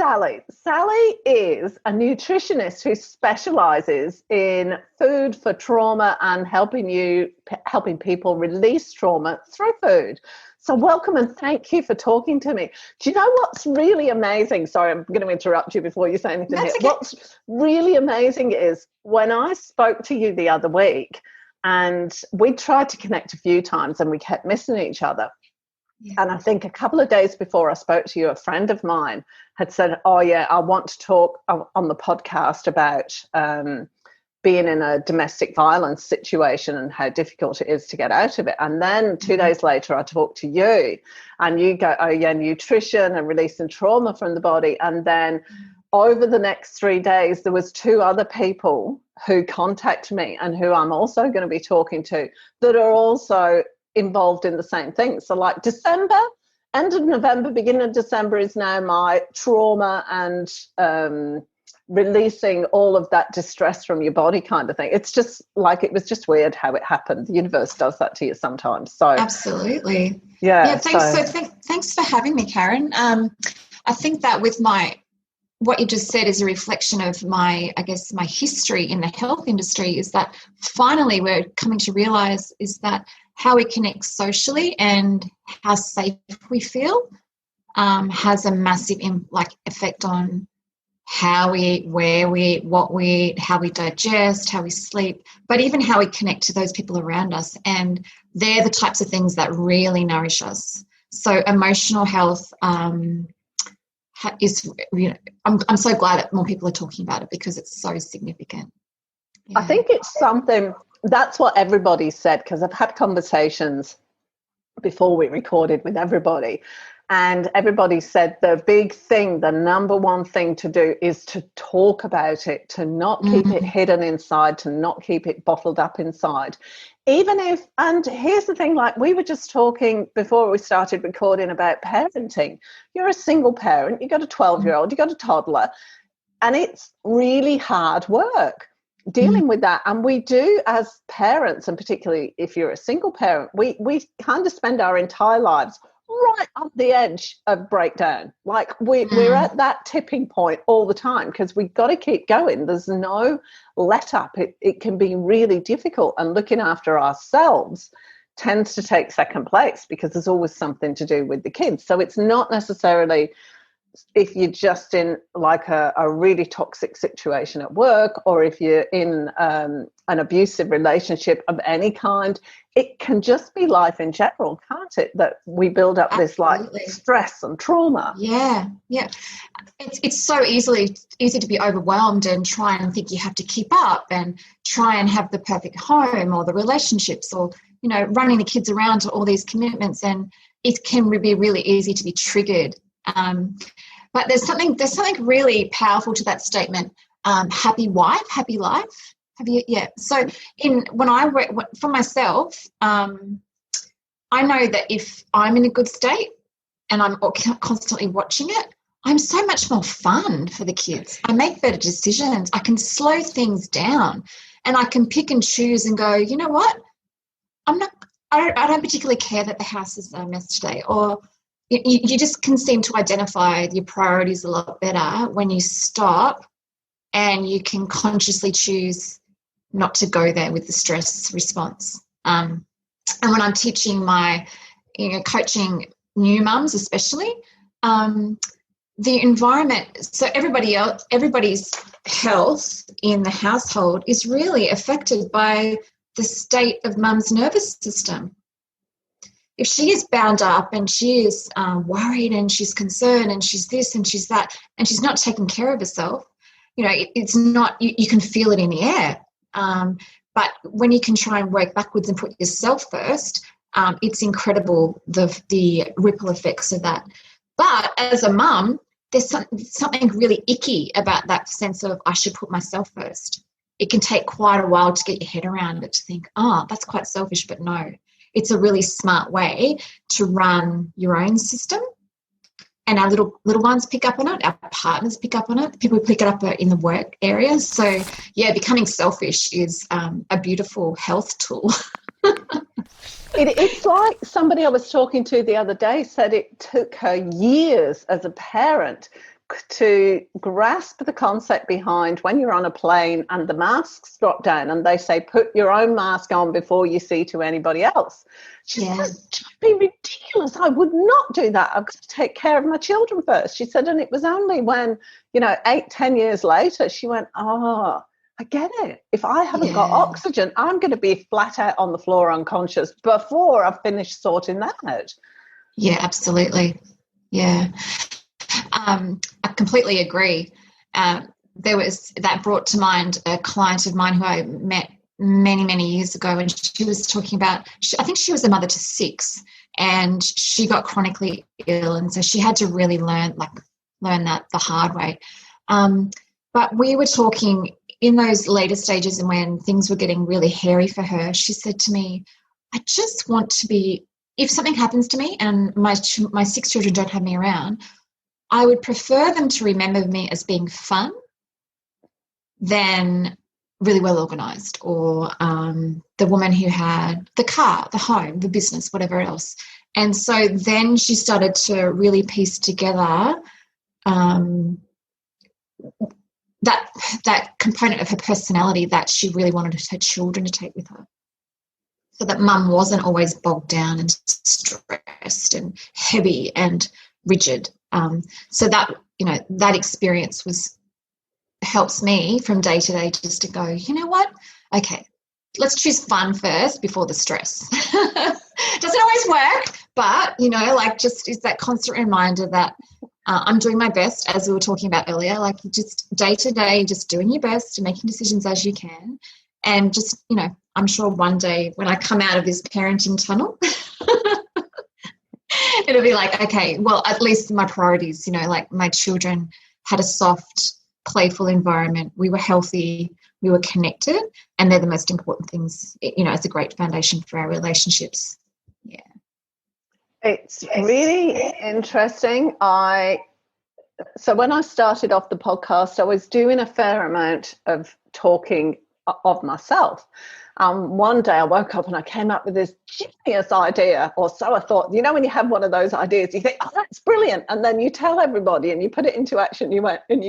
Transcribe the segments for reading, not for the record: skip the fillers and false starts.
Sally. Sally is a nutritionist who specialises in food for trauma and helping people release trauma through food. So welcome and thank you for talking to me. Do you know what's really amazing? Sorry, I'm going to interrupt you before you say anything. That's here. okay. What's really amazing is when I spoke to you the other week, and we tried to connect a few times and we kept missing each other. Yeah. And I think a couple of days before I spoke to you, a friend of mine had said, oh, yeah, I want to talk on the podcast about being in a domestic violence situation and how difficult it is to get out of it. And then 2 days later, I talked to you and you go, oh, yeah, nutrition and releasing trauma from the body. And then over the next 3 days, there was 2 other people who contacted me and who I'm also going to be talking to that are also involved in the same thing. So like December, end of November, beginning of December is now my trauma and releasing all of that distress from your body kind of thing. It's just like, it was just weird how it happened. The universe does that to you sometimes. So absolutely. Yeah. Thanks for having me, Karen. I think that with what you just said is a reflection of my history in the health industry, is that finally we're coming to realize is that how we connect socially and how safe we feel has a massive effect on how we eat, where we eat, what we eat, how we digest, how we sleep, but even how we connect to those people around us. And they're the types of things that really nourish us. So emotional health is, I'm so glad that more people are talking about it because it's so significant. Yeah. I think it's something, that's what everybody said, because I've had conversations before we recorded with everybody, and everybody said the big thing, the number one thing to do is to talk about it, to not keep it hidden inside, to not keep it bottled up inside. Even if, and here's the thing, like we were just talking before we started recording about parenting. You're a single parent, you've got a 12-year-old, you've got a toddler, and it's really hard work dealing with that. And we do, as parents, and particularly if you're a single parent, we kind of spend our entire lives right on the edge of breakdown. Like we're at that tipping point all the time because we've got to keep going. There's no let up. It can be really difficult, and looking after ourselves tends to take second place because there's always something to do with the kids. So it's not necessarily if you're just in like a really toxic situation at work, or if you're in an abusive relationship of any kind. It can just be life in general, can't it? That we build up this like stress and trauma. Yeah. It's so easy to be overwhelmed and try and think you have to keep up and try and have the perfect home or the relationships or, running the kids around to all these commitments. And it can be really easy to be triggered. But there's something really powerful to that statement. Happy wife, happy life. So when I work for myself, I know that if I'm in a good state and I'm constantly watching it, I'm so much more fun for the kids. I make better decisions. I can slow things down, and I can pick and choose and go, you know what? I don't particularly care that the house is a mess today, or you just can seem to identify your priorities a lot better when you stop and you can consciously choose not to go there with the stress response. And when I'm teaching coaching new mums especially, the environment, so everybody's health in the household is really affected by the state of mum's nervous system. If she is bound up and she is worried and she's concerned and she's this and she's that and she's not taking care of herself, it's not, you can feel it in the air. But when you can try and work backwards and put yourself first, it's incredible the ripple effects of that. But as a mum, there's something really icky about that sense of I should put myself first. It can take quite a while to get your head around it, to think, that's quite selfish, but no. It's a really smart way to run your own system. And our little ones pick up on it, our partners pick up on it, people pick it up in the work area. So, becoming selfish is a beautiful health tool. It's like somebody I was talking to the other day said it took her years as a parent to grasp the concept behind when you're on a plane and the masks drop down and they say, put your own mask on before you see to anybody else. She said, don't be ridiculous. I would not do that. I've got to take care of my children first. She said, and it was only when, 8-10 years later, she went, oh, I get it. If I haven't got oxygen, I'm going to be flat out on the floor unconscious before I've finished sorting that out. Yeah, absolutely. Yeah. I completely agree. There was that brought to mind a client of mine who I met many, many years ago, and she was talking about, I think she was a mother to 6, and she got chronically ill, and so she had to really learn that the hard way. But we were talking in those later stages, and when things were getting really hairy for her, she said to me, I just want to be, if something happens to me and my 6 children don't have me around, I would prefer them to remember me as being fun than really well organised, or the woman who had the car, the home, the business, whatever else. And so then she started to really piece together that component of her personality that she really wanted her children to take with her, so that mum wasn't always bogged down and stressed and heavy and rigid. So that, that experience helps me from day to day just to go, you know what? Okay, let's choose fun first before the stress. Doesn't always work, but, just is that constant reminder that I'm doing my best, as we were talking about earlier, just day to day, just doing your best and making decisions as you can. And just, I'm sure one day when I come out of this parenting tunnel, it'll be like, okay, well, at least my priorities, my children had a soft, playful environment. We were healthy, we were connected, and they're the most important things. It's a great foundation for our relationships. Yeah. It's really interesting. So when I started off the podcast, I was doing a fair amount of talking of myself. One day I woke up and I came up with this genius idea, or so I thought. When you have one of those ideas, you think, oh, that's brilliant. And then you tell everybody and you put it into action. You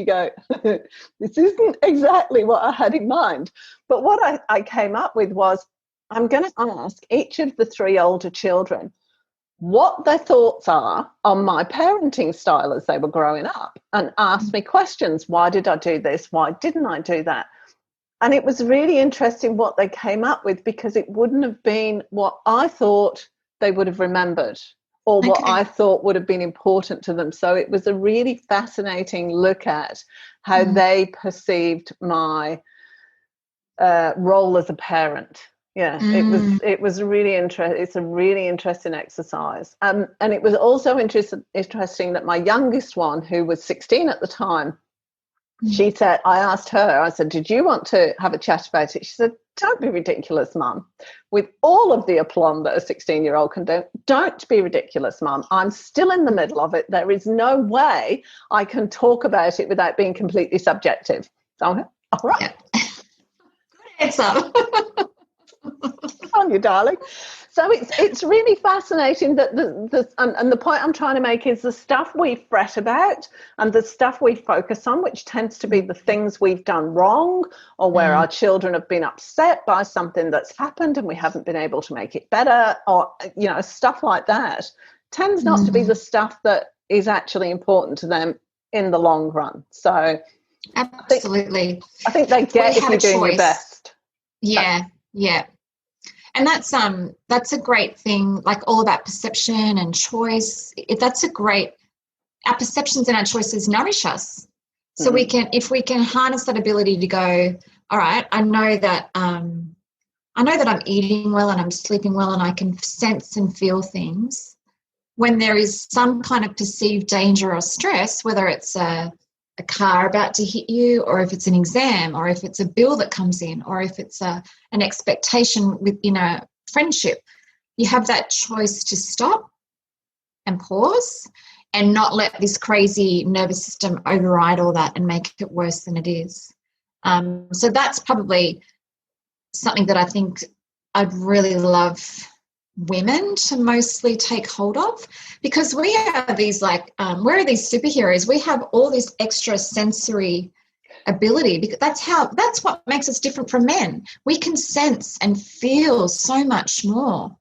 go, this isn't exactly what I had in mind. But what I came up with was, I'm going to ask each of the 3 older children what their thoughts are on my parenting style as they were growing up, and ask me questions. Why did I do this? Why didn't I do that? And it was really interesting what they came up with, because it wouldn't have been what I thought they would have remembered, or what I thought would have been important to them. So it was a really fascinating look at how they perceived my role as a parent. Yeah, it was really interesting. It's a really interesting exercise. And it was also interesting that my youngest one, who was 16 at the time, she said, I asked her, I said, did you want to have a chat about it? She said, don't be ridiculous, Mum. With all of the aplomb that a 16-year-old can do, don't be ridiculous, Mum. I'm still in the middle of it. There is no way I can talk about it without being completely subjective. So I'm like, all right. Yeah. Good answer. On you, darling. So it's really fascinating that the point I'm trying to make is the stuff we fret about and the stuff we focus on, which tends to be the things we've done wrong, or where our children have been upset by something that's happened and we haven't been able to make it better, or stuff like that, tends not to be the stuff that is actually important to them in the long run. So absolutely, I think they get if you're doing your best. Yeah. And that's a great thing, like all about perception and choice. Our perceptions and our choices nourish us. So if we can harness that ability to go, all right, I know that I'm eating well and I'm sleeping well and I can sense and feel things. When there is some kind of perceived danger or stress, whether it's a car about to hit you, or if it's an exam, or if it's a bill that comes in, or if it's an expectation within a friendship, you have that choice to stop and pause and not let this crazy nervous system override all that and make it worse than it is. So that's probably something that I think I'd really love women to mostly take hold of, because we are these we're these superheroes. We have all this extra sensory ability, because that's what makes us different from men. We can sense and feel so much more.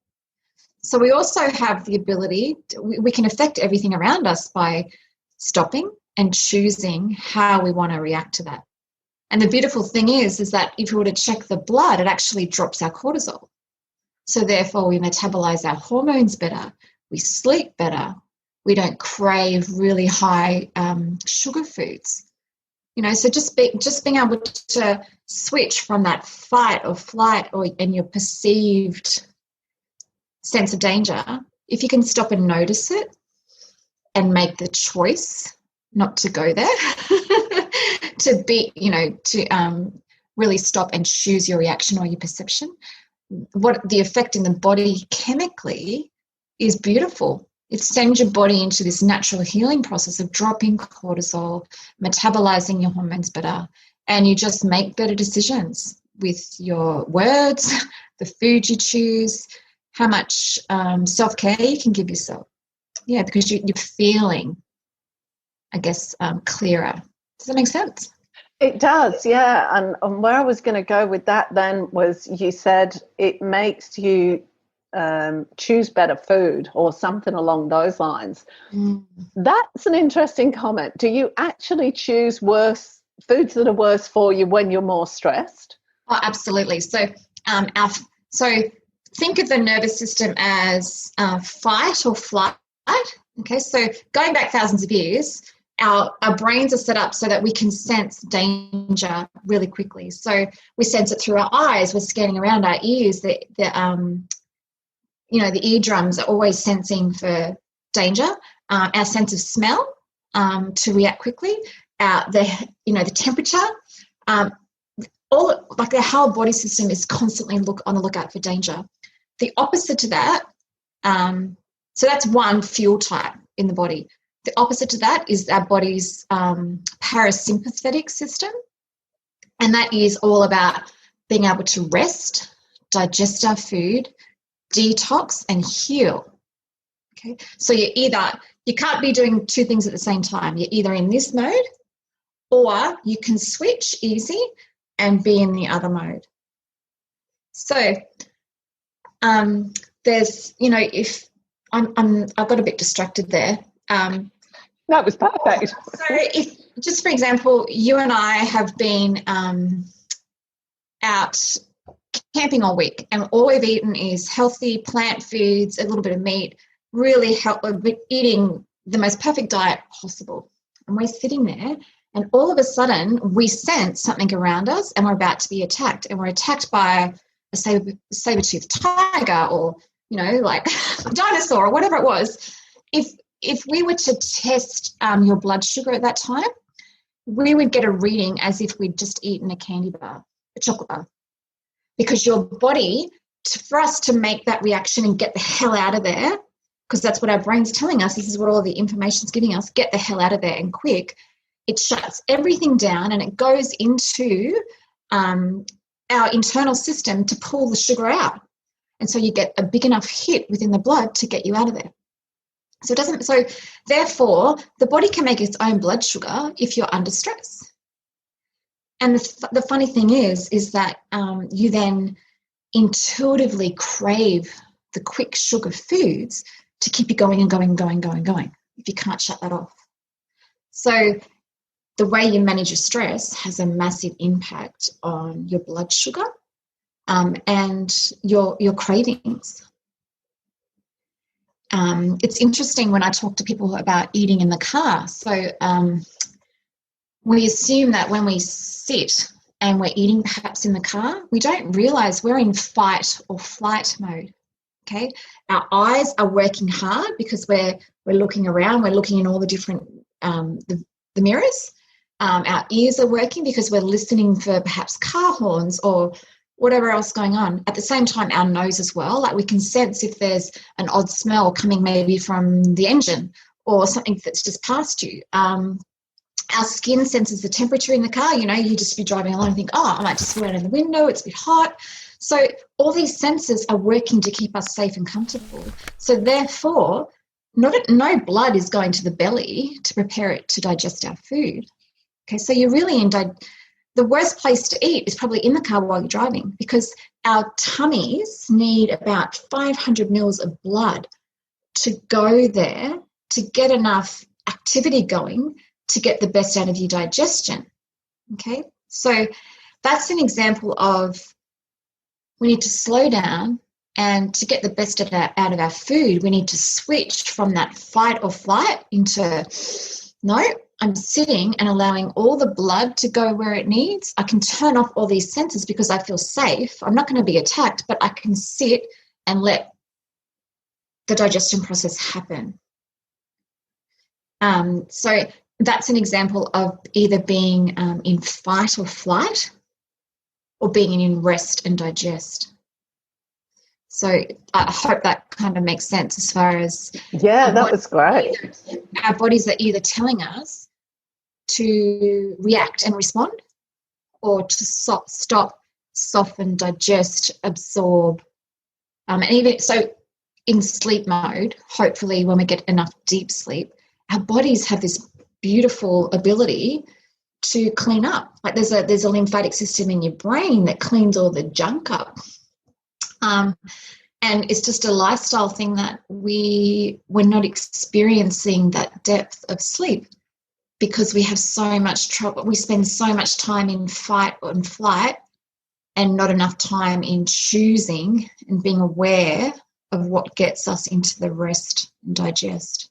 So we also have the ability, we can affect everything around us by stopping and choosing how we want to react to that. And the beautiful thing is that if we were to check the blood, it actually drops our cortisol. So therefore we metabolize our hormones better, we sleep better, we don't crave really high sugar foods. So just being able to switch from that fight or flight and your perceived sense of danger, if you can stop and notice it and make the choice not to go there, to really stop and choose your reaction or your perception, what the effect in the body chemically is beautiful. It sends your body into this natural healing process of dropping cortisol, metabolizing your hormones better, and you just make better decisions with your words, the food you choose, how much self-care you can give yourself. Yeah, because you're feeling, I guess, clearer. Does that make sense? It does, yeah. And where I was going to go with that then was, you said it makes you choose better food or something along those lines. That's an interesting comment. Do you actually choose worse foods that are worse for you when you're more stressed? Oh, absolutely. So think of the nervous system as fight or flight. Okay, so going back thousands of years, our brains are set up so that we can sense danger really quickly. So we sense it through our eyes. We're scanning around our ears. The eardrums are always sensing for danger. Our sense of smell to react quickly. The temperature. The whole body system is constantly on the lookout for danger. The opposite to that. So that's one fuel type in the body. The opposite to that is our body's parasympathetic system, and that is all about being able to rest, digest our food, detox, and heal. Okay, so you can't be doing two things at the same time. You're either in this mode, or you can switch easy and be in the other mode. So there's, if I've got a bit distracted there. That was perfect. So if, just for example, you and I have been out camping all week, and all we've eaten is healthy plant foods, a little bit of meat, really eating the most perfect diet possible. And we're sitting there, and all of a sudden we sense something around us, and we're about to be attacked, and we're attacked by a saber-toothed tiger, or a dinosaur, or whatever it was. If we were to test your blood sugar at that time, we would get a reading as if we'd just eaten a candy bar, a chocolate bar. Because your body, for us to make that reaction and get the hell out of there, because that's what our brain's telling us, this is what all the information's giving us, get the hell out of there and quick, it shuts everything down and it goes into our internal system to pull the sugar out. And so you get a big enough hit within the blood to get you out of there. So therefore, the body can make its own blood sugar if you're under stress. And the funny thing is that you then intuitively crave the quick sugar foods to keep you going and going and going and going and going if you can't shut that off. So the way you manage your stress has a massive impact on your blood sugar and your cravings. It's interesting when I talk to people about eating in the car. So we assume that when we sit and we're eating perhaps in the car, we don't realise we're in fight or flight mode. Okay, our eyes are working hard because we're looking around, we're looking in all the different the mirrors. Our ears are working because we're listening for perhaps car horns or whatever else going on. At the same time, our nose as well, like we can sense if there's an odd smell coming maybe from the engine or something that's just past you. Our skin senses the temperature in the car. You just be driving along and think, oh, I might just go out in the window, it's a bit hot. So all these senses are working to keep us safe and comfortable. So therefore, no blood is going to the belly to prepare it to digest our food. Okay, so you're really the worst place to eat is probably in the car while you're driving, because our tummies need about 500 mils of blood to go there to get enough activity going to get the best out of your digestion. Okay, so that's an example of we need to slow down, and to get the best out of our food, we need to switch from that fight or flight into, no, I'm sitting and allowing all the blood to go where it needs. I can turn off all these senses because I feel safe. I'm not going to be attacked, but I can sit and let the digestion process happen. So that's an example of either being in fight or flight, or being in rest and digest. So I hope that kind of makes sense as far as... Yeah, that was great. Our bodies are either telling us to react and respond, or to stop, soften, digest, absorb. And even so, in sleep mode, hopefully when we get enough deep sleep, our bodies have this beautiful ability to clean up. Like there's a lymphatic system in your brain that cleans all the junk up. And it's just a lifestyle thing that we're not experiencing that depth of sleep because we have so much trouble. We spend so much time in fight and flight and not enough time in choosing and being aware of what gets us into the rest and digest.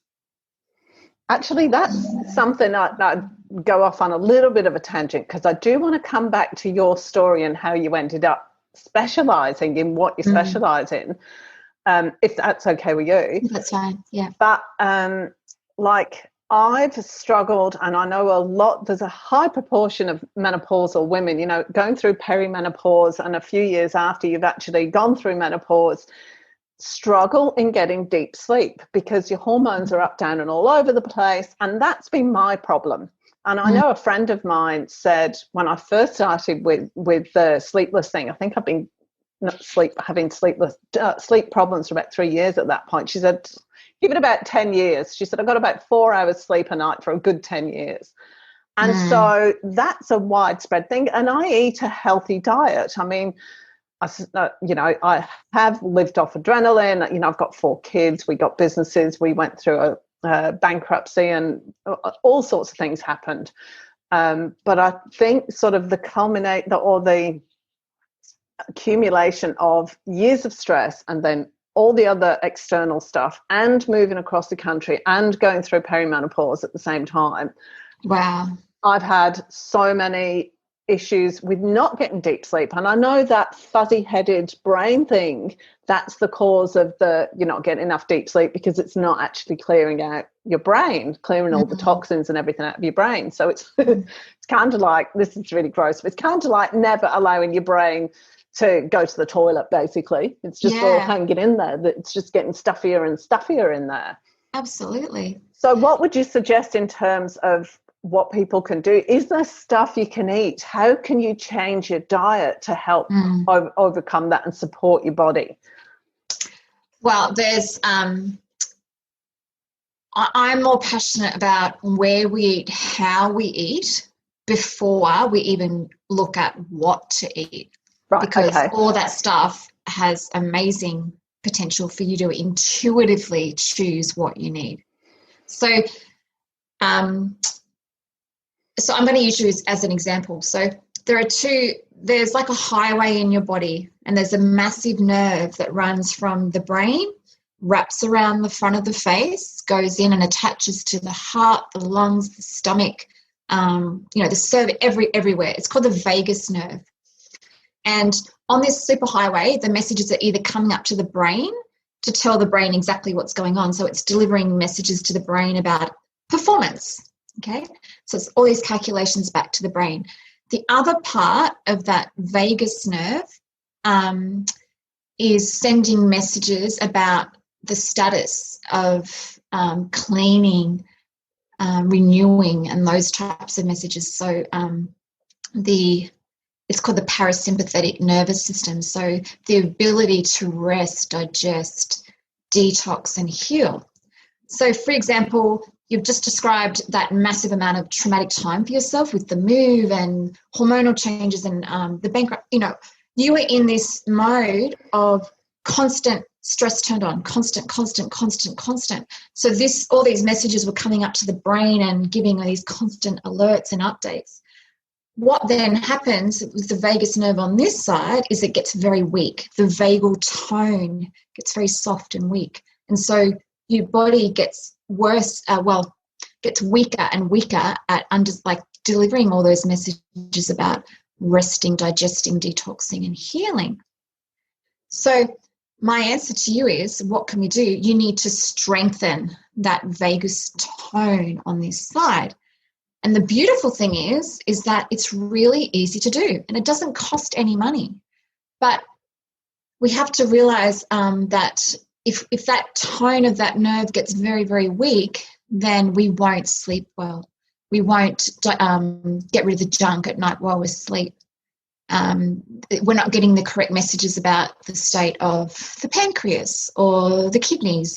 Actually, that's something I'd go off on a little bit of a tangent, because I do want to come back to your story and how you ended up specialising in what you specialise in, if that's okay with you. That's fine, yeah. But like I've struggled, and I know there's a high proportion of menopausal women, going through perimenopause and a few years after you've actually gone through menopause, struggle in getting deep sleep because your hormones are up, down and all over the place. And that's been my problem. And I know a friend of mine said when I first started with the sleepless thing, I think I've been having sleep problems for about 3 years at that point. She said, give it about 10 years. She said, I got about 4 hours sleep a night for a good 10 years. And so that's a widespread thing. And I eat a healthy diet. I mean, I have lived off adrenaline. I've got 4 kids. We got businesses. We went through a bankruptcy, and all sorts of things happened. But I think sort of the accumulation of years of stress, and then all the other external stuff, and moving across the country and going through perimenopause at the same time. Wow. I've had so many issues with not getting deep sleep, and I know that fuzzy-headed brain thing, that's the cause of you're not getting enough deep sleep, because it's not actually clearing out your brain, clearing all the toxins and everything out of your brain. So it's it's kind of like, this is really gross, but it's kind of like never allowing your brain to go to the toilet, basically. It's just all hanging in there. It's just getting stuffier and stuffier in there. Absolutely. So what would you suggest in terms of what people can do? Is there stuff you can eat? How can you change your diet to help overcome that and support your body? Well, there's I'm more passionate about where we eat, how we eat, before we even look at what to eat. Right, because all that stuff has amazing potential for you to intuitively choose what you need. So I'm going to use you as an example. So there's like a highway in your body, and there's a massive nerve that runs from the brain, wraps around the front of the face, goes in and attaches to the heart, the lungs, the stomach, the cervix, everywhere. It's called the vagus nerve. And on this superhighway, the messages are either coming up to the brain to tell the brain exactly what's going on. So it's delivering messages to the brain about performance. Okay, so it's all these calculations back to the brain. The other part of that vagus nerve is sending messages about the status of cleaning, renewing, and those types of messages. So the it's called the parasympathetic nervous system. So the ability to rest, digest, detox, and heal. So, for example, you've just described that massive amount of traumatic time for yourself with the move and hormonal changes and the bankrupt. You were in this mode of constant stress turned on, constant. So all these messages were coming up to the brain and giving these constant alerts and updates. What then happens with the vagus nerve on this side is it gets very weak. The vagal tone gets very soft and weak. And so your body gets worse, gets weaker and weaker at delivering all those messages about resting, digesting, detoxing, and healing. So my answer to you is, what can we do? You need to strengthen that vagus tone on this side. And the beautiful thing is that it's really easy to do, and it doesn't cost any money. But we have to realize that if that tone of that nerve gets very, very weak, then we won't sleep well. We won't get rid of the junk at night while we're asleep. We're not getting the correct messages about the state of the pancreas or the kidneys.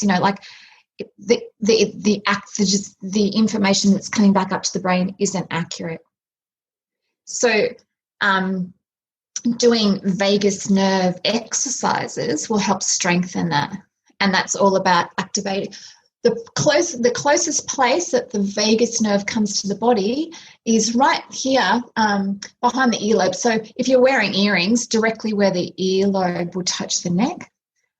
The information that's coming back up to the brain isn't accurate. So doing vagus nerve exercises will help strengthen that. And that's all about activating. The closest place that the vagus nerve comes to the body is right here behind the earlobe. So if you're wearing earrings, directly where the earlobe will touch the neck.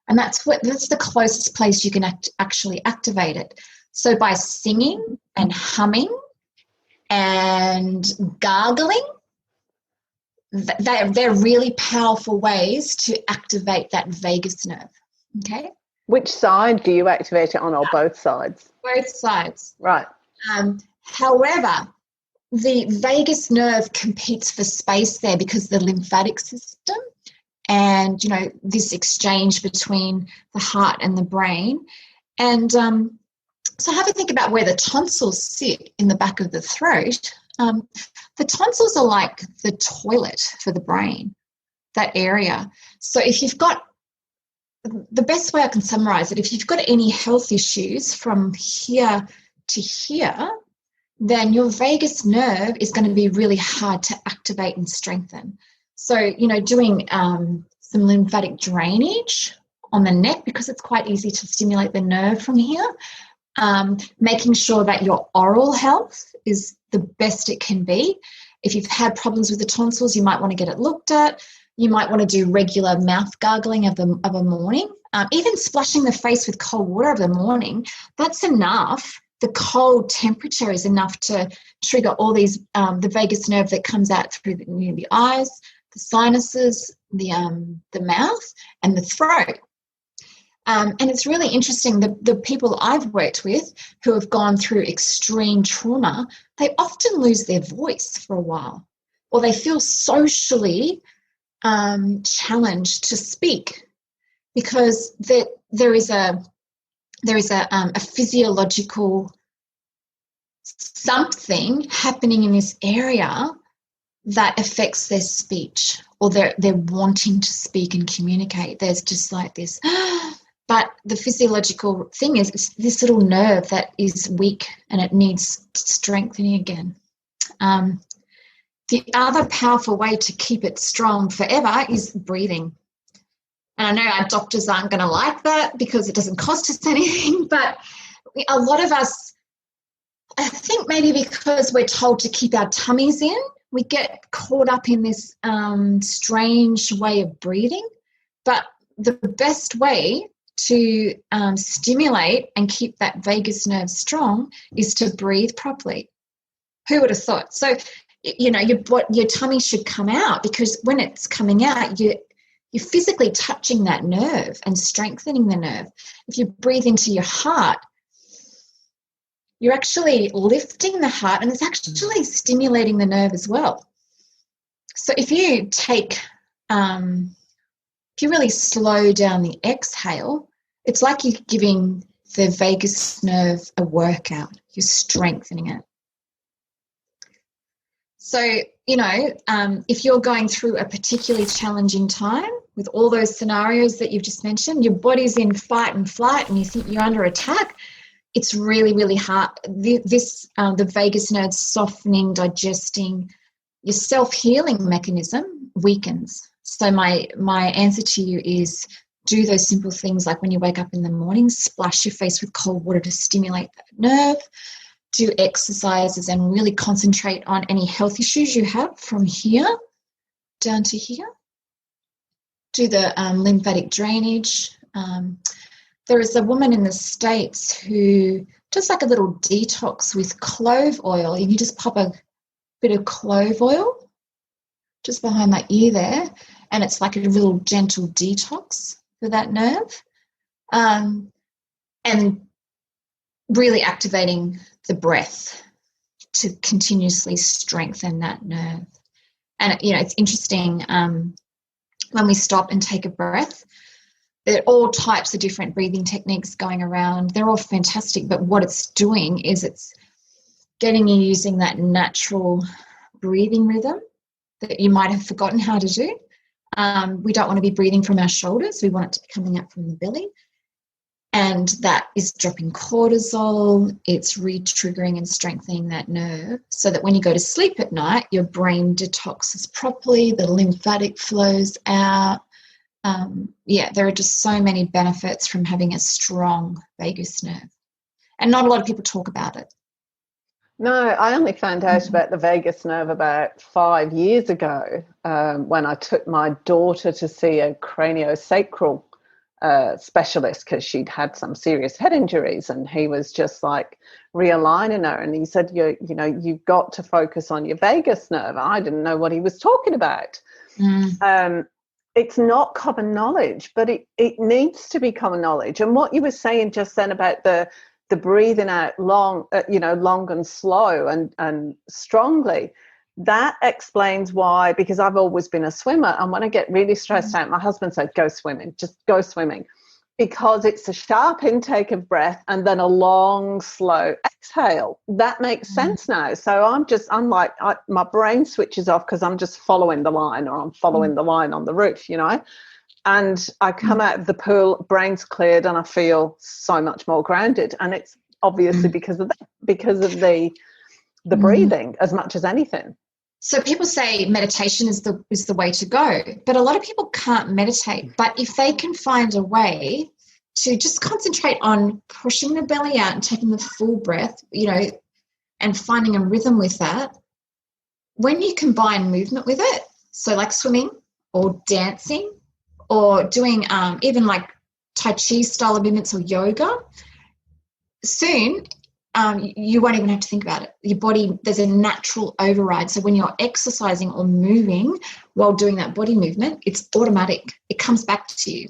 And that's the closest place you can actually activate it. So by singing and humming and gargling, they're really powerful ways to activate that vagus nerve. Okay. Which side do you activate it on, or both sides? Both sides. Right. However, the vagus nerve competes for space there because the lymphatic system and, this exchange between the heart and the brain. And so have a think about where the tonsils sit in the back of the throat. The tonsils are like the toilet for the brain, that area. So if you've got, the best way I can summarize it, if you've got any health issues from here to here, then your vagus nerve is going to be really hard to activate and strengthen. So, doing some lymphatic drainage on the neck, because it's quite easy to stimulate the nerve from here. Making sure that your oral health is the best it can be. If you've had problems with the tonsils, you might want to get it looked at. You might want to do regular mouth gargling of a morning. Even splashing the face with cold water of the morning, that's enough. The cold temperature is enough to trigger all these, the vagus nerve that comes out through the eyes, the sinuses, the mouth, and the throat. And it's really interesting, the people I've worked with who have gone through extreme trauma, they often lose their voice for a while, or they feel socially challenged to speak, because there is a physiological something happening in this area that affects their speech, or they're wanting to speak and communicate. There's just like this, but the physiological thing is it's this little nerve that is weak and it needs strengthening again. The other powerful way to keep it strong forever is breathing. And I know our doctors aren't going to like that because it doesn't cost us anything, but a lot of us, I think maybe because we're told to keep our tummies in, we get caught up in this strange way of breathing. But the best way to stimulate and keep that vagus nerve strong is to breathe properly. Who would have thought? So, your tummy should come out, because when it's coming out, you're physically touching that nerve and strengthening the nerve. If you breathe into your heart, you're actually lifting the heart, and it's actually stimulating the nerve as well. So if you really slow down the exhale, it's like you're giving the vagus nerve a workout. You're strengthening it. So, if you're going through a particularly challenging time with all those scenarios that you've just mentioned, your body's in fight and flight and you think you're under attack, it's really, really hard. The vagus nerve softening, digesting, your self-healing mechanism weakens. So my answer to you is do those simple things like when you wake up in the morning, splash your face with cold water to stimulate that nerve, do exercises and really concentrate on any health issues you have from here down to here. Do the lymphatic drainage. There is a woman in the States who does like a little detox with clove oil. You just pop a bit of clove oil just behind my ear there, and it's like a little gentle detox for that nerve. And really activating the breath to continuously strengthen that nerve. And, it's interesting when we stop and take a breath, there are all types of different breathing techniques going around. They're all fantastic, but what it's doing is it's getting you using that natural breathing rhythm that you might have forgotten how to do. We don't want to be breathing from our shoulders. We want it to be coming up from the belly. And that is dropping cortisol. It's re-triggering and strengthening that nerve so that when you go to sleep at night, your brain detoxes properly, the lymphatic flows out. There are just so many benefits from having a strong vagus nerve. And not a lot of people talk about it. No, I only found out about the vagus nerve about 5 years ago when I took my daughter to see a craniosacral specialist because she'd had some serious head injuries, and he was just like realigning her, and he said, you've got to focus on your vagus nerve. I didn't know what he was talking about. It's not common knowledge, but it needs to be common knowledge. And what you were saying just then about the breathing out long and slow and strongly, that explains why, because I've always been a swimmer, and when I get really stressed out, my husband said, go swimming, just go swimming, because it's a sharp intake of breath and then a long, slow exhale. That makes sense now. So my brain switches off because I'm just following the line, or I'm following the line on the roof, and I come out of the pool, brain's cleared, and I feel so much more grounded. And it's obviously because of the breathing as much as anything. So people say meditation is the way to go, but a lot of people can't meditate. But if they can find a way to just concentrate on pushing the belly out and taking the full breath, and finding a rhythm with that, when you combine movement with it, so like swimming or dancing or doing even like Tai Chi style of movements or yoga, soon you won't even have to think about it. Your body, there's a natural override. So when you're exercising or moving while doing that body movement, it's automatic. It comes back to you.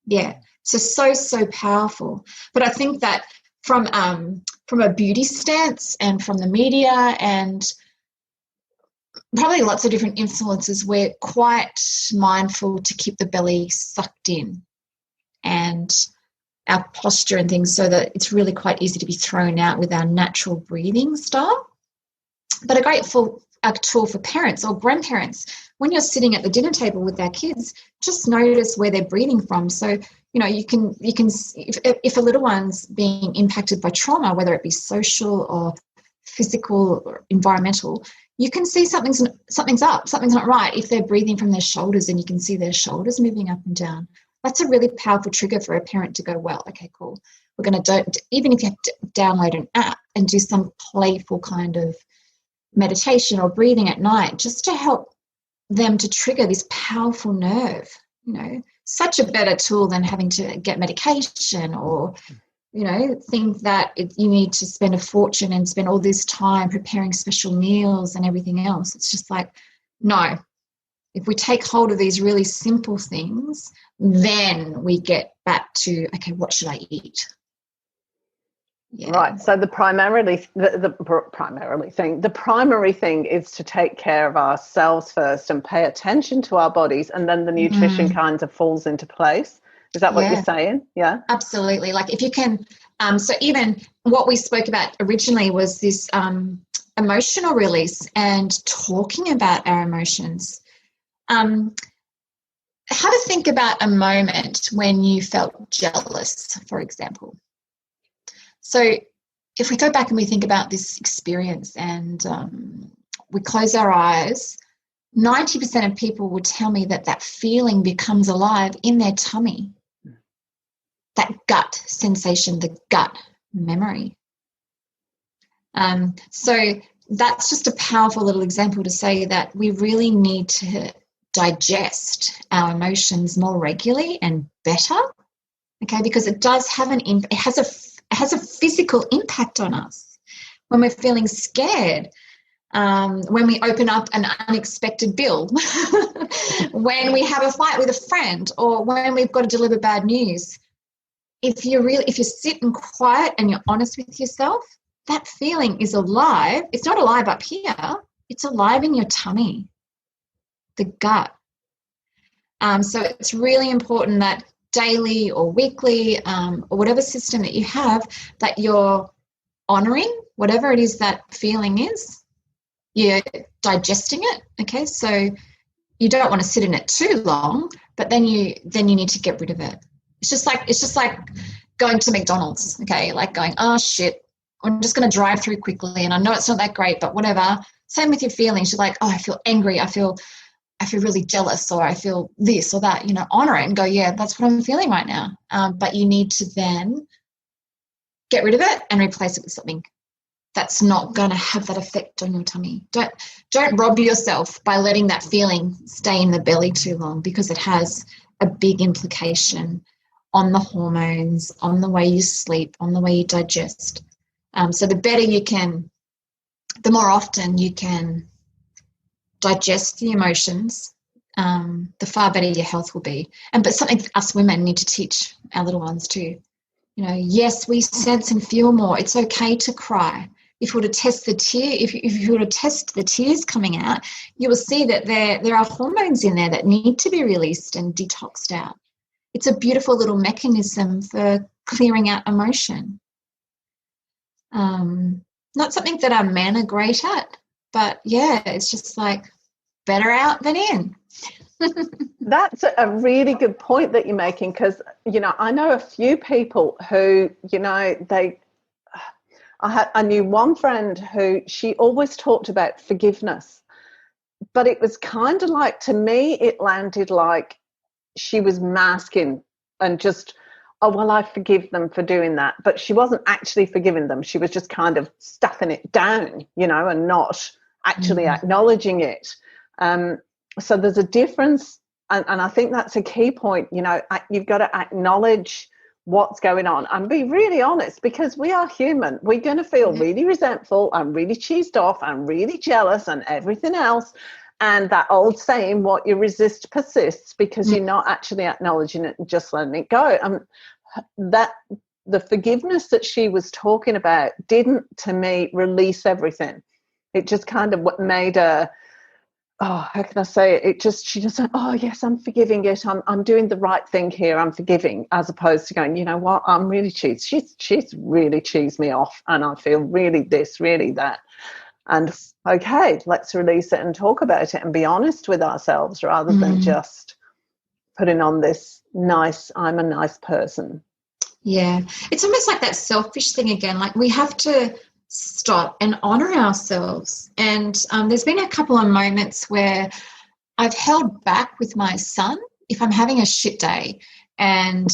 Yeah. So powerful. But I think that from a beauty stance and from the media and probably lots of different influences, we're quite mindful to keep the belly sucked in and our posture and things, so that it's really quite easy to be thrown out with our natural breathing style. But a great tool for parents or grandparents, when you're sitting at the dinner table with their kids, just notice where they're breathing from. So, you can if a little one's being impacted by trauma, whether it be social or physical or environmental, you can see something's up, something's not right. If they're breathing from their shoulders and you can see their shoulders moving up and down, that's a really powerful trigger for a parent to go, well, okay, cool. We're going to even if you have to download an app and do some playful kind of meditation or breathing at night, just to help them to trigger this powerful nerve, such a better tool than having to get medication or, think that you need to spend a fortune and spend all this time preparing special meals and everything else. It's just like, no. If we take hold of these really simple things, then we get back to, okay, what should I eat? Yeah. Right. So the primary thing is to take care of ourselves first and pay attention to our bodies, and then the nutrition kind of falls into place. Is that what you're saying? Yeah. Absolutely. Like if you can, so even what we spoke about originally was this emotional release and talking about our emotions. Have a think about a moment when you felt jealous, for example. So if we go back and we think about this experience and we close our eyes, 90% of people will tell me that feeling becomes alive in their tummy. That gut sensation, the gut memory. So that's just a powerful little example to say that we really need to digest our emotions more regularly and better, okay, because it does have it has a physical impact on us when we're feeling scared, when we open up an unexpected bill, when we have a fight with a friend, or when we've got to deliver bad news. If you sit and quiet and you're honest with yourself, that feeling is alive. It's not alive up here. It's alive in your tummy, the gut. So it's really important that daily or weekly or whatever system that you have, that you're honouring whatever it is that feeling is. You're digesting it, okay? So you don't want to sit in it too long, but then you need to get rid of it. It's just like going to McDonald's, okay? Like going, oh shit, I'm just going to drive through quickly, and I know it's not that great, but whatever. Same with your feelings. You're like, oh, I feel angry. I feel really jealous, or I feel this or that. Honor it and go, yeah, that's what I'm feeling right now. But you need to then get rid of it and replace it with something that's not going to have that effect on your tummy. Don't rob yourself by letting that feeling stay in the belly too long, because it has a big implication on the hormones, on the way you sleep, on the way you digest. So the more often you can digest the emotions, the far better your health will be. But something us women need to teach our little ones too. Yes, we sense and feel more. It's okay to cry. If you were to test the tears coming out, you will see that there are hormones in there that need to be released and detoxed out. It's a beautiful little mechanism for clearing out emotion. Not something that our men are great at, but yeah, it's just like better out than in. That's a really good point that you're making, because, I know a few people who, I knew one friend who she always talked about forgiveness, but it was kind of like, to me, it landed like she was masking and just, oh, well, I forgive them for doing that. But she wasn't actually forgiving them. She was just kind of stuffing it down, and not actually acknowledging it. So there's a difference. And I think that's a key point. You've got to acknowledge what's going on and be really honest, because we are human. We're going to feel really resentful and really cheesed off and really jealous and everything else. And that old saying, what you resist persists, because you're not actually acknowledging it and just letting it go. That the forgiveness that she was talking about didn't, to me, release everything. It just kind of made her, how can I say it? She just said, oh yes, I'm forgiving it. I'm doing the right thing here. I'm forgiving, as opposed to going, you know what? I'm really cheesed. She's really cheesed me off, and I feel really this, really that. And okay, let's release it and talk about it and be honest with ourselves, rather than just putting on this nice, I'm a nice person. Yeah. It's almost like that selfish thing again. Like, we have to stop and honor ourselves. And there's been a couple of moments where I've held back with my son if I'm having a shit day. And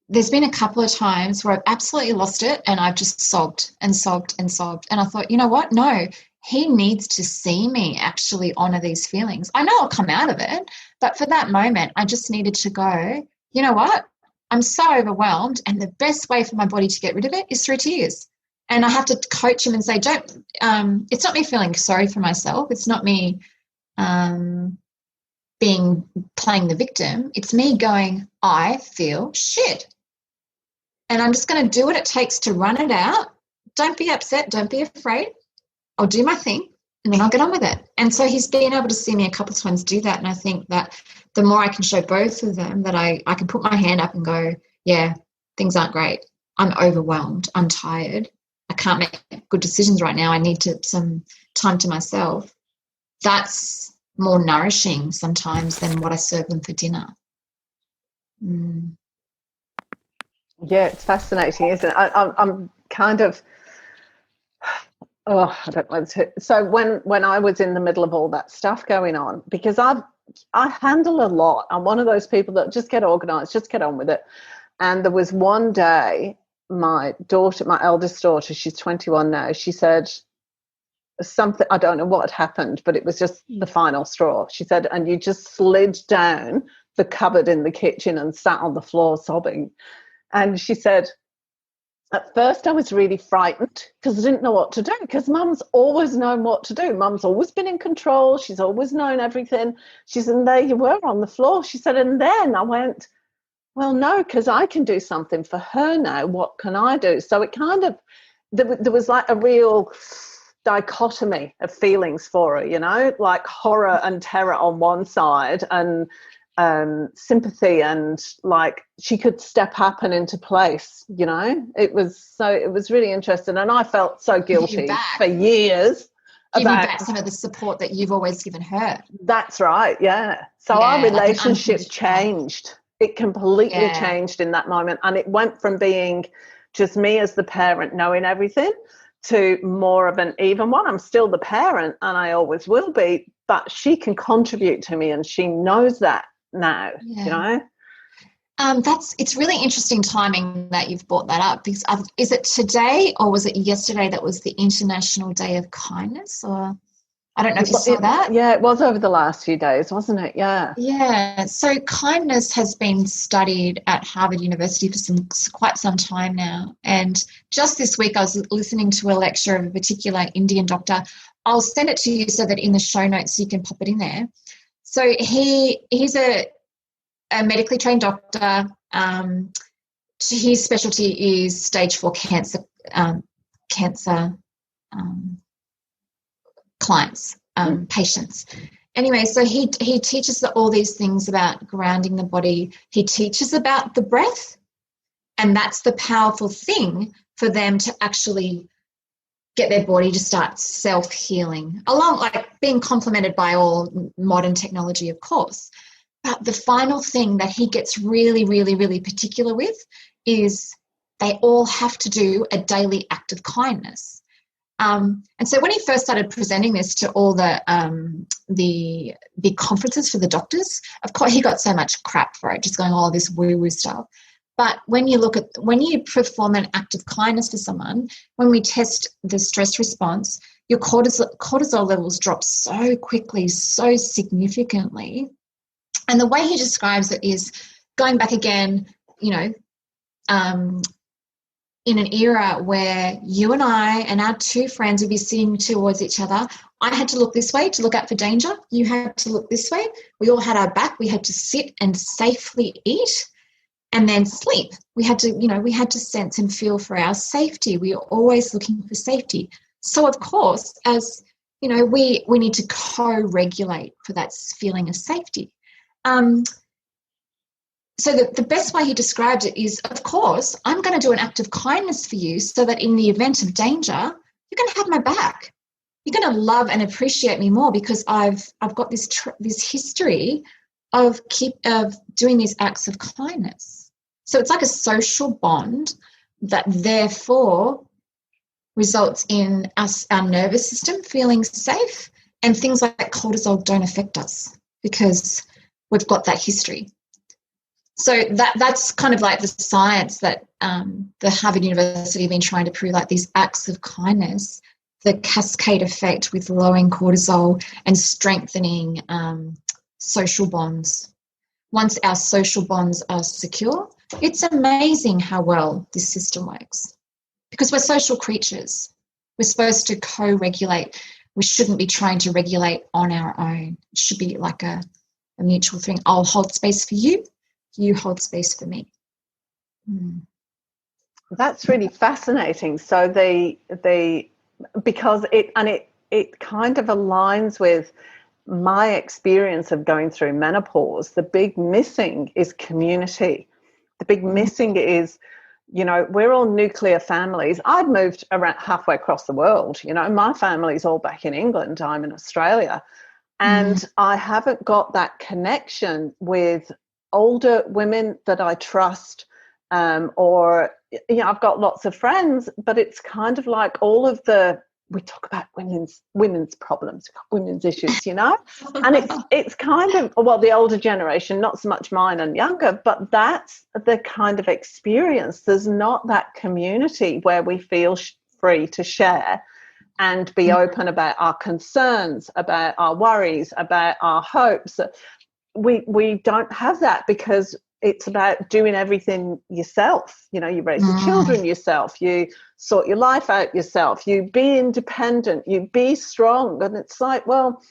there's been a couple of times where I've absolutely lost it, and I've just sobbed and sobbed and sobbed. And I thought, you know what? No, he needs to see me actually honor these feelings. I know I'll come out of it, but for that moment, I just needed to go, you know what? I'm so overwhelmed, and the best way for my body to get rid of it is through tears. And I have to coach him and say, it's not me feeling sorry for myself. It's not me playing the victim. It's me going, I feel shit. And I'm just going to do what it takes to run it out. Don't be upset. Don't be afraid. I'll do my thing, and then I'll get on with it. And so he's been able to see me a couple of times do that. And I think that the more I can show both of them that I can put my hand up and go, yeah, things aren't great. I'm overwhelmed. I'm tired. I can't make good decisions right now. I need some time to myself. That's more nourishing sometimes than what I serve them for dinner. Mm. Yeah, it's fascinating, isn't it? I'm kind of, oh, I don't know. So when I was in the middle of all that stuff going on, because I handle a lot. I'm one of those people that just get organized, just get on with it. And there was one day, my eldest daughter, she's 21 now, she said something, I don't know what had happened, but it was just the final straw. She said, and you just slid down the cupboard in the kitchen and sat on the floor sobbing. And she said, at first I was really frightened because I didn't know what to do, because Mum's always known what to do. Mum's always been in control. She's always known everything. She said, and there you were on the floor. She said, and then I went, well, no, because I can do something for her now. What can I do? So it kind of, there was like a real dichotomy of feelings for her, you know, like horror and terror on one side, and sympathy, and like she could step up and into place, you know. It was really interesting, and I felt so guilty for years. Give you back some of the support that you've always given her. That's right, yeah. So our relationship changed. It completely changed in that moment, and it went from being just me as the parent knowing everything to more of an even one. I'm still the parent, and I always will be, but she can contribute to me, and she knows that now, you know. It's really interesting timing that you've brought that up, because is it today or was it yesterday that was the International Day of Kindness? Or I don't know if you saw that. Yeah, it was over the last few days, wasn't it? Yeah. So kindness has been studied at Harvard University for quite some time now, and just this week I was listening to a lecture of a particular Indian doctor. I'll send it to you so that in the show notes you can pop it in there. So he's a medically trained doctor. His specialty is stage 4 cancer clients, patients. Anyway, so he teaches all these things about grounding the body. He teaches about the breath, and that's the powerful thing for them to actually get their body to start self-healing, along like being complemented by all modern technology, of course. But the final thing that he gets really, really, really particular with is they all have to do a daily act of kindness. And so when he first started presenting this to all the big conferences for the doctors, of course he got so much crap for it, just going all this woo-woo stuff. But when you perform an act of kindness for someone, when we test the stress response, your cortisol levels drop so quickly, so significantly. And the way he describes it is going back again, you know, in an era where you and I and our two friends would be sitting towards each other. I had to look this way to look out for danger. You had to look this way. We all had our back. We had to sit and safely eat and then sleep. We had to sense and feel for our safety. We are always looking for safety. So, of course, as, you know, we need to co-regulate for that feeling of safety. So the best way he described it is, of course, I'm going to do an act of kindness for you so that in the event of danger, you're going to have my back. You're going to love and appreciate me more because I've got this history of doing these acts of kindness. So it's like a social bond that therefore results in our nervous system feeling safe, and things like cortisol don't affect us because we've got that history. So that's kind of like the science that the Harvard University have been trying to prove, like these acts of kindness, the cascade effect with lowering cortisol and strengthening social bonds. Once our social bonds are secure, it's amazing how well this system works, because we're social creatures. We're supposed to co-regulate. We shouldn't be trying to regulate on our own. It should be like a mutual thing. I'll hold space for you. You hold space for me. That's really fascinating. So because it kind of aligns with my experience of going through menopause. The big missing is community. The big missing is you know, we're all nuclear families. I've moved around halfway across the world. You know, my family's all back in England. I'm in Australia. And I haven't got that connection with older women that I trust, or, you know, I've got lots of friends, but it's kind of like all of we talk about women's problems, women's issues, you know, and it's kind of, well, the older generation, not so much mine and younger, but that's the kind of experience. There's not that community where we feel free to share and be open about our concerns, about our worries, about our hopes. We don't have that because it's about doing everything yourself. You know, you raise the children yourself, you sort your life out yourself, you be independent, you be strong. And it's like, well,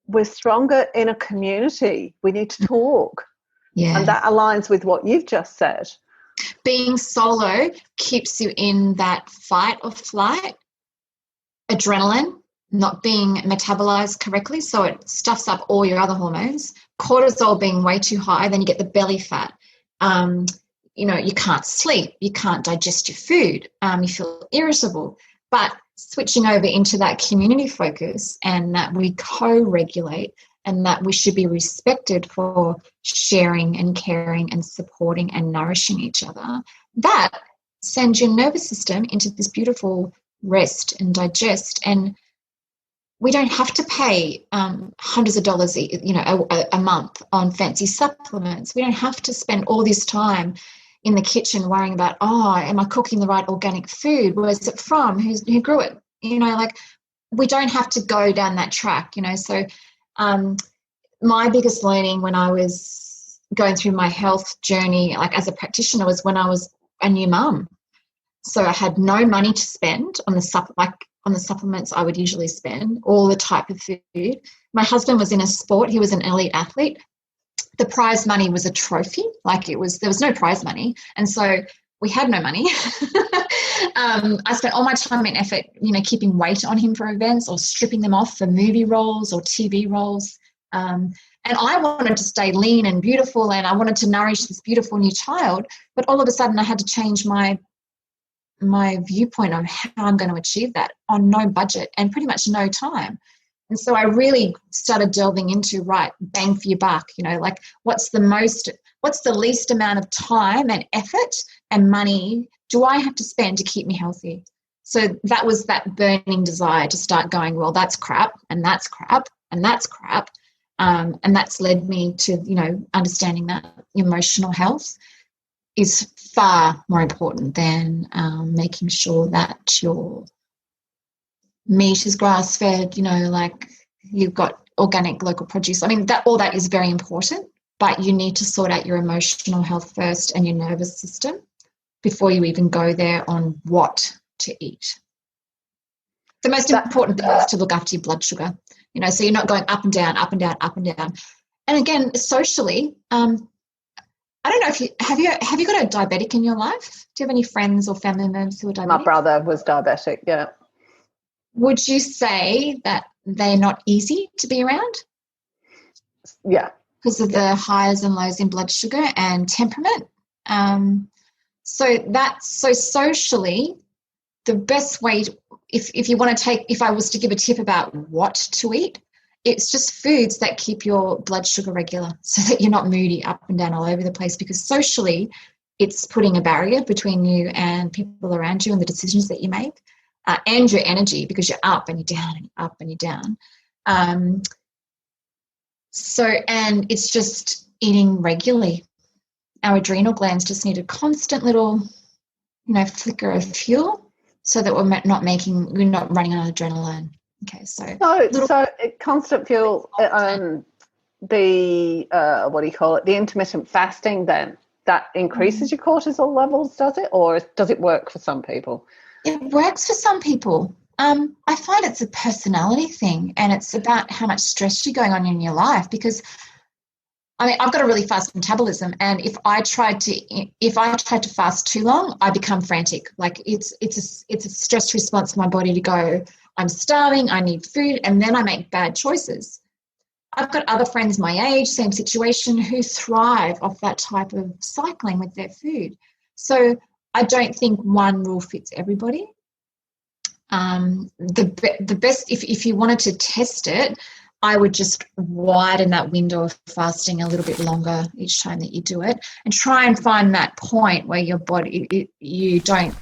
we're stronger in a community. We need to talk. Yeah. And that aligns with what you've just said. Being solo keeps you in that fight or flight, adrenaline not being metabolized correctly, so it stuffs up all your other hormones. Cortisol being way too high, then you get the belly fat. You know, you can't sleep, you can't digest your food, you feel irritable. But switching over into that community focus and that we co-regulate and that we should be respected for sharing and caring and supporting and nourishing each other, that sends your nervous system into this beautiful rest and digest. And we don't have to pay hundreds of dollars, you know, a month on fancy supplements. We don't have to spend all this time in the kitchen worrying about, am I cooking the right organic food? Where's it from? Who grew it? You know, like, we don't have to go down that track, you know. So my biggest learning when I was going through my health journey, like as a practitioner, was when I was a new mum. So I had no money to spend on the supplements I would usually spend, all the type of food. My husband was in a sport. He was an elite athlete. The prize money was a trophy. There was no prize money. And so we had no money. I spent all my time and effort, you know, keeping weight on him for events or stripping them off for movie roles or TV roles. And I wanted to stay lean and beautiful, and I wanted to nourish this beautiful new child. But all of a sudden I had to change my viewpoint on how I'm going to achieve that on no budget and pretty much no time. And so I really started delving into, bang for your buck, you know, like what's the least amount of time and effort and money do I have to spend to keep me healthy? So that was that burning desire to start going, well, that's crap and that's crap and that's crap. And that's led me to, you know, understanding that emotional health is far more important than making sure that your meat is grass-fed, you know, like you've got organic local produce. I mean, all that is very important, but you need to sort out your emotional health first and your nervous system before you even go there on what to eat. The most important thing is to look after your blood sugar, you know, so you're not going up and down, up and down, up and down. And again, socially, I don't know if you have you got a diabetic in your life? Do you have any friends or family members who are diabetic? My brother was diabetic, yeah. Would you say that they're not easy to be around? Yeah. Because of the highs and lows in blood sugar and temperament. So socially, the best way, if I was to give a tip about what to eat, it's just foods that keep your blood sugar regular so that you're not moody up and down all over the place, because socially it's putting a barrier between you and people around you and the decisions that you make, and your energy, because you're up and you're down and you're up and you're down. And it's just eating regularly. Our adrenal glands just need a constant little, you know, flicker of fuel so that we're not running on adrenaline. Okay, so constant fuel, the what do you call it? The intermittent fasting, then that increases your cortisol levels, does it, or does it work for some people? It works for some people. I find it's a personality thing, and it's about how much stress you're going on in your life. Because I mean, I've got a really fast metabolism, and if I tried to fast too long, I become frantic. Like it's a stress response for my body to go, I'm starving, I need food, and then I make bad choices. I've got other friends my age, same situation, who thrive off that type of cycling with their food. So I don't think one rule fits everybody. The best, if you wanted to test it, I would just widen that window of fasting a little bit longer each time that you do it, and try and find that point where your body, you don't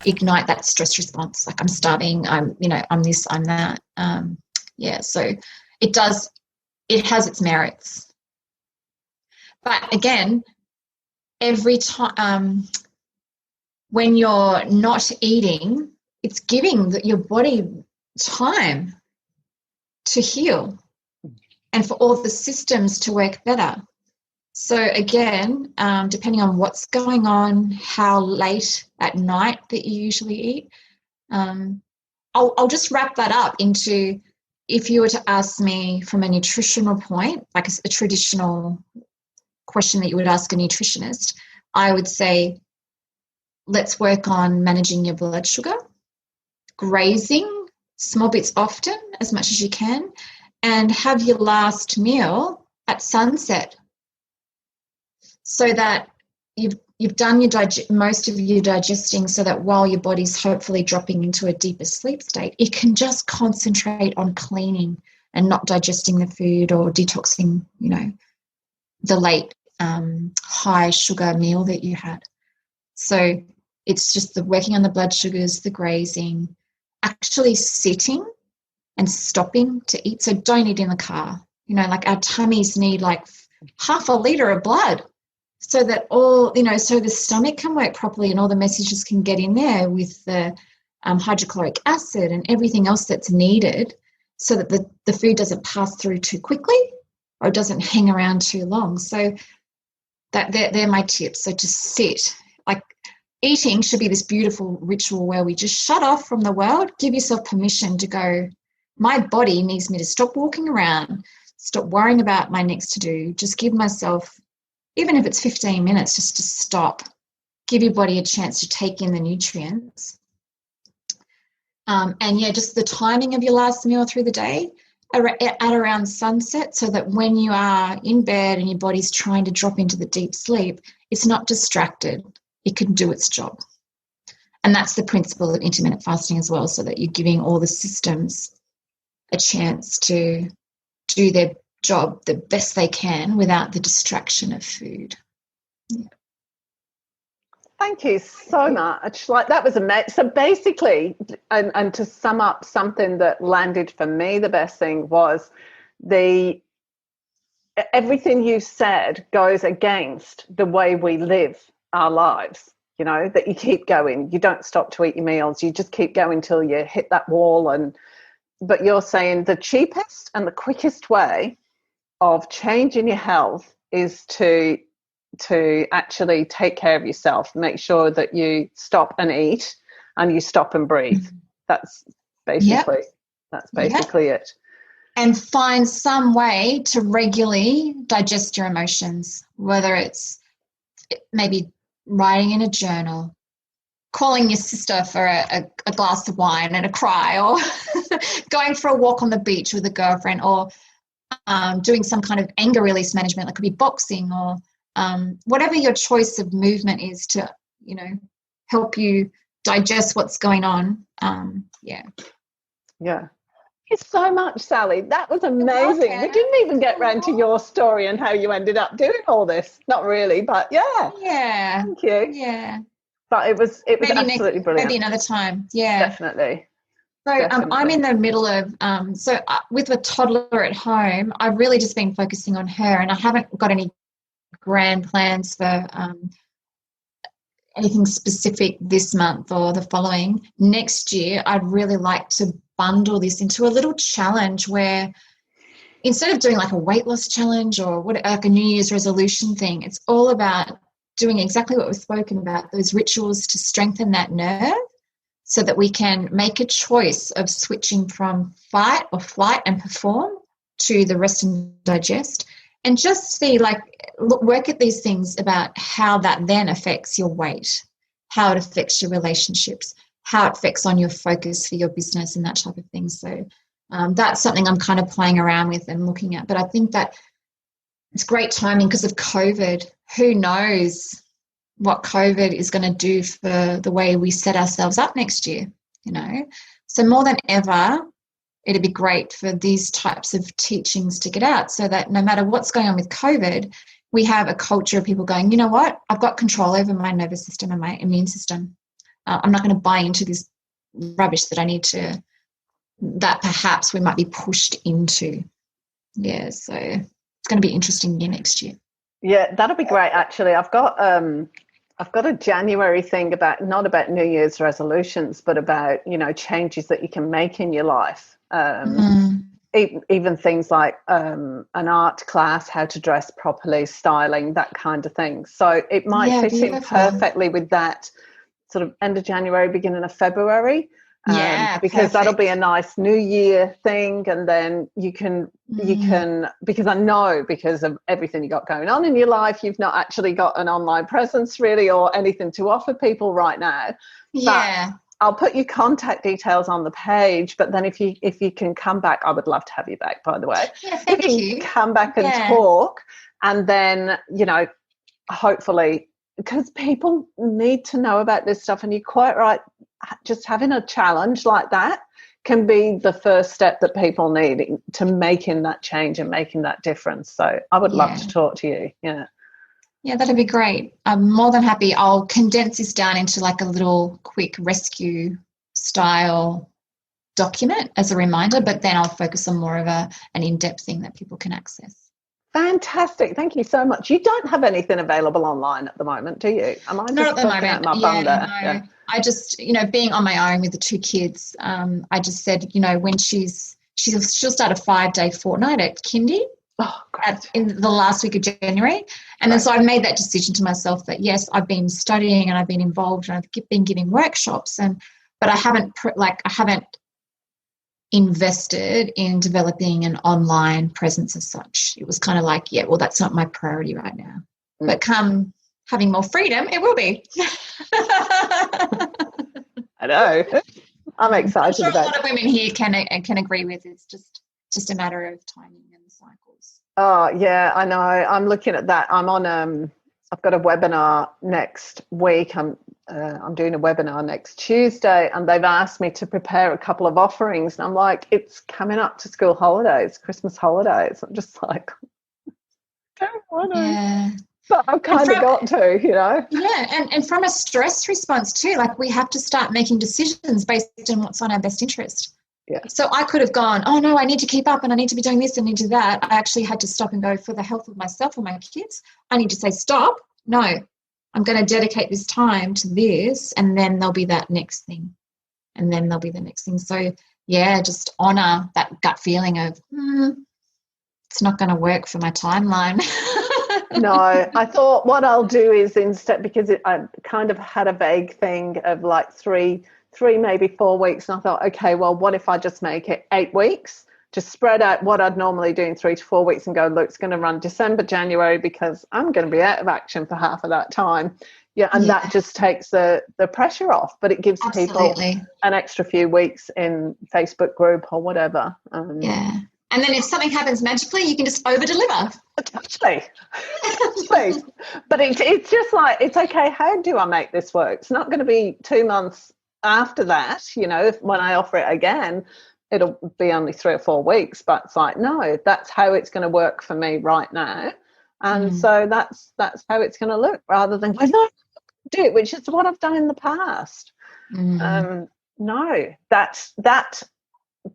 ignite that stress response. Like, I'm starving, I'm this, I'm that. So it has its merits. But again, every time when you're not eating, it's giving your body time to heal and for all the systems to work better. So again, depending on what's going on, how late at night that you usually eat, I'll just wrap that up into, if you were to ask me from a nutritional point, like a traditional question that you would ask a nutritionist, I would say, let's work on managing your blood sugar, grazing small bits often, as much as you can, and have your last meal at sunset, so that you've done most of your digesting, so that while your body's hopefully dropping into a deeper sleep state, it can just concentrate on cleaning and not digesting the food or detoxing, the late high sugar meal that you had. So it's just the working on the blood sugars, the grazing, actually sitting and stopping to eat. So don't eat in the car. Like, our tummies need like half a litre of blood, so that so the stomach can work properly and all the messages can get in there with the hydrochloric acid and everything else that's needed, so that the food doesn't pass through too quickly or doesn't hang around too long. So they're my tips. So just sit. Like, eating should be this beautiful ritual where we just shut off from the world, give yourself permission to go, my body needs me to stop walking around, stop worrying about my next to do, just give myself, even if it's 15 minutes, just to stop, give your body a chance to take in the nutrients. Just the timing of your last meal through the day at around sunset, so that when you are in bed and your body's trying to drop into the deep sleep, it's not distracted. It can do its job. And that's the principle of intermittent fasting as well, so that you're giving all the systems a chance to do their job the best they can without the distraction of food. Yeah. Thank you so much. Like, that was amazing. So basically, and to sum up, something that landed for me, the best thing was everything you said goes against the way we live our lives. That you keep going, you don't stop to eat your meals, you just keep going till you hit that wall. But you're saying the cheapest and the quickest way of changing your health is to actually take care of yourself, make sure that you stop and eat and you stop and breathe. That's basically it. And find some way to regularly digest your emotions, whether it's maybe writing in a journal, calling your sister for a glass of wine and a cry, or going for a walk on the beach with a girlfriend, or doing some kind of anger release management. That could be boxing, or whatever your choice of movement is to, help you digest what's going on. Yeah. Thank you so much, Sally. That was amazing. We didn't even get round to your story and how you ended up doing all this. Not really, but yeah. Thank you. Yeah. But it was absolutely brilliant. Maybe another time. Yeah. Definitely. So I'm in the middle of with a toddler at home, I've really just been focusing on her, and I haven't got any grand plans for anything specific this month or the following. Next year, I'd really like to bundle this into a little challenge where, instead of doing like a weight loss challenge or like a New Year's resolution thing, it's all about doing exactly what we've spoken about, those rituals to strengthen that nerve, so that we can make a choice of switching from fight or flight and perform to the rest and digest, and just see, work at these things about how that then affects your weight, how it affects your relationships, how it affects on your focus for your business and that type of thing. So that's something I'm kind of playing around with and looking at. But I think that it's great timing because of COVID. Who knows what COVID is going to do for the way we set ourselves up next year, you know. So more than ever, it'd be great for these types of teachings to get out so that no matter what's going on with COVID, we have a culture of people going, you know what, I've got control over my nervous system and my immune system. I'm not going to buy into this rubbish that perhaps we might be pushed into. Yeah, so it's going to be interesting year next year. Yeah, that'll be great. Actually, I've got a January thing not about New Year's resolutions, but about, you know, changes that you can make in your life. Even things like an art class, how to dress properly, styling, that kind of thing. So it might fit in perfectly with that sort of end of January, beginning of February. Because that'll be a nice New Year thing, and then you can because I know, because of everything you got going on in your life, you've not actually got an online presence really or anything to offer people right now. Yeah. But I'll put your contact details on the page, but then if you can come back, I would love to have you back, by the way. Yeah, thank you. Come back and talk, and then, you know, hopefully, because people need to know about this stuff, and you're quite right, just having a challenge like that can be the first step that people need to making that change and making that difference. So I would love to talk to you. Yeah, that'd be great. I'm more than happy. I'll condense this down into like a little quick rescue style document as a reminder, but then I'll focus on more of an in-depth thing that people can access. Fantastic. Thank you so much. You don't have anything available online at the moment, do you? Am I Not just at the looking moment. at my bum there? No. Yeah. I just, you know, being on my own with the two kids, I just said, you know, when she'll start a 5-day fortnight at kindy in the last week of January. And then so I've made that decision to myself that, yes, I've been studying and I've been involved and I've been giving workshops, but I haven't invested in developing an online presence as such. It was kind of like, yeah, well, that's not my priority right now. But come having more freedom, it will be. I know. I'm excited I'm sure about a lot of women here can agree with. It's just a matter of timing and cycles. Oh yeah, I know. I'm looking at that. I'm on I've got a webinar next week. I'm doing a webinar next Tuesday, and they've asked me to prepare a couple of offerings, and I'm like, it's coming up to school holidays, Christmas holidays. I'm just like, don't want to. Yeah. But I've kind of got to, you know. Yeah, and from a stress response too, like we have to start making decisions based on what's on our best interest. Yeah. So I could have gone, oh no, I need to keep up and I need to be doing this and I need to do that. I actually had to stop and go, for the health of myself and my kids, I need to say stop. No, I'm going to dedicate this time to this, and then there'll be that next thing. And then there'll be the next thing. So yeah, just honor that gut feeling of, it's not going to work for my timeline. No, I thought what I'll do is instead, because I kind of had a vague thing of like three, maybe 4 weeks. And I thought, okay, well, what if I just make it 8 weeks? Just spread out what I'd normally do in 3 to 4 weeks and go, look, it's going to run December, January, because I'm going to be out of action for half of that time. Yeah, and that just takes the pressure off, but it gives people an extra few weeks in Facebook group or whatever. Yeah. And then if something happens magically, you can just over-deliver. Totally. But it's just like, it's okay, how do I make this work? It's not going to be 2 months after that, you know, when I offer it again, it'll be only 3 or 4 weeks. But it's like, no, that's how it's going to work for me right now. And so that's how it's going to look, rather than, well, no, do it, which is what I've done in the past. No, that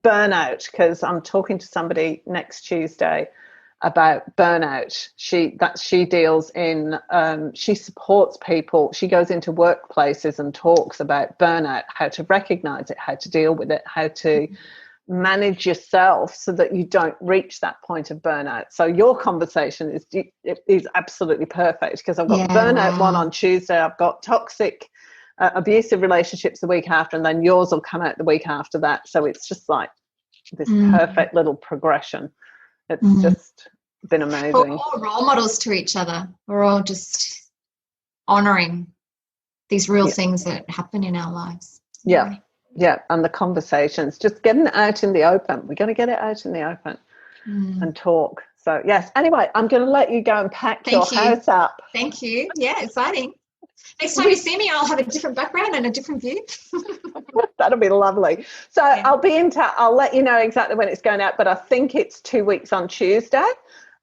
burnout, because I'm talking to somebody next Tuesday about burnout. She deals in she supports people. She goes into workplaces and talks about burnout, how to recognize it, how to deal with it, how to manage yourself so that you don't reach that point of burnout. So your conversation is absolutely perfect, because I've got burnout one on Tuesday, I've got toxic abusive relationships the week after, and then yours will come out the week after that. So it's just like this perfect little progression. It's just been amazing. We're all role models to each other. We're all just honouring these real things that happen in our lives. Yeah, and the conversations, just getting it out in the open. We're going to get it out in the open and talk. So, yes, anyway, I'm going to let you go and pack your house up. Thank you. Yeah, exciting. Next time you see me, I'll have a different background and a different view. That'll be lovely. So Yeah. I'll be in touch. I'll let you know exactly when it's going out, but I think it's 2 weeks on Tuesday.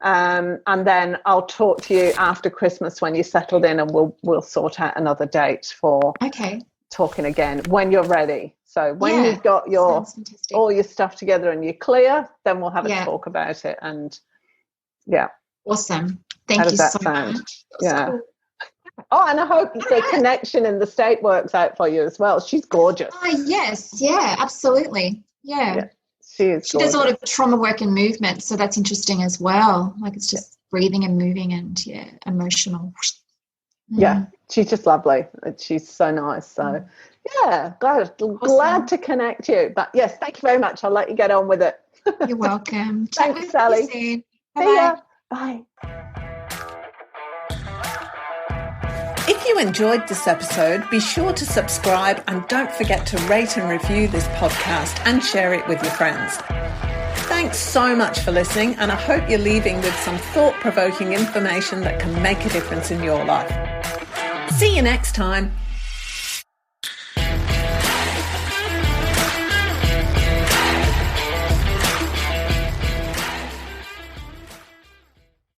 And then I'll talk to you after Christmas when you're settled in, and we'll sort out another date for talking again when you're ready. So when you've got all your stuff together and you're clear, then we'll have a talk about it. And awesome. Thank you so much. Yeah. Cool. Oh, and I hope the connection in the state works out for you as well. She's gorgeous. Yes. Yeah, absolutely. Yeah. She does a lot of trauma work and movement, so that's interesting as well. Like it's just breathing and moving and emotional. Yeah, she's just lovely. She's so nice. So glad to connect you. But yes, thank you very much. I'll let you get on with it. You're welcome. Thanks, Sally. See ya. Bye. If you enjoyed this episode, be sure to subscribe and don't forget to rate and review this podcast and share it with your friends. Thanks so much for listening, and I hope you're leaving with some thought-provoking information that can make a difference in your life. See you next time.